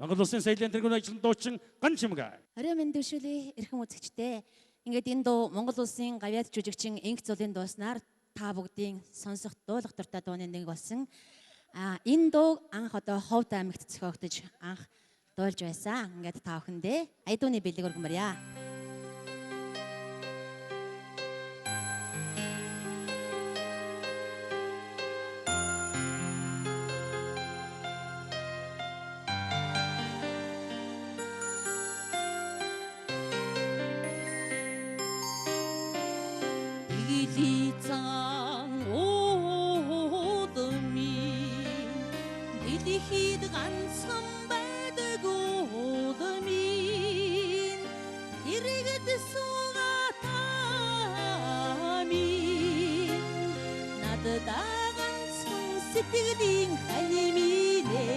Монгол Улсын соёлын тэргүүн ажлын дуучин Ган Чимэг. Орой минь дэвшүүлээ эрхэм үзэгчдээ. Ингээд энэ дуу Монгол Улсын гавьяат жүжигчин Инх Зулын дууснаар та бүгдийн сонсох дуулах дуртай дууны нэг болсон. Энэ дуу анх одоо Ховд аймагт зохиогдож анх дуулж байсан. Ингээд та бүхэндээ айдууны бэлэг өргөмөрье. Илицан уудами дэлхийд ганцхан байдаг уудами иргэд суугатами надад ганцхан сэтгэлийн ханиминэ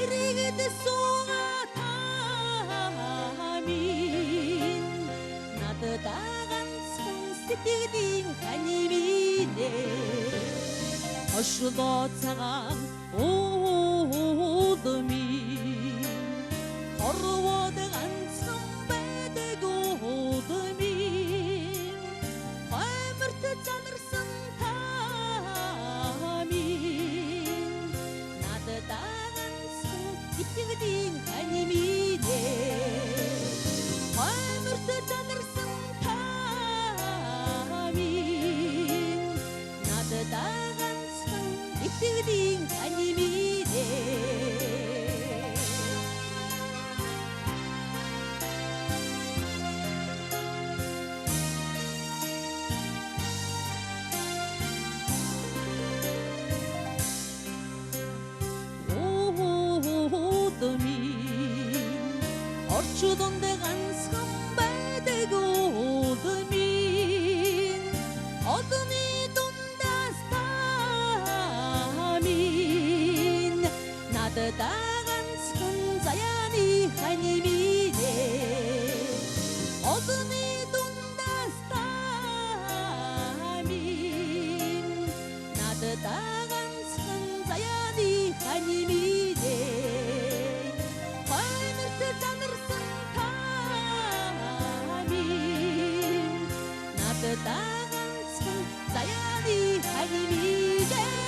иргэд суугатами надад сэтгэлийн ханиминэ ошлоо цагаан уудами хорвоод ганцхан байдаг уудами хаймарт занарсан тами надад ганцхан сэтгэлийн ханиминэ хаймарт занарсан ганцхан итгэлийн ханиминэ уудами орчудонд ганцхан байдаг уудами одны надад ганцхан заяаны ханиминэ одны дундаас тамин надад ганцхан заяаны ханиминэ хаймарт занарсан тамин надад ганцхан заяаны ханиминэ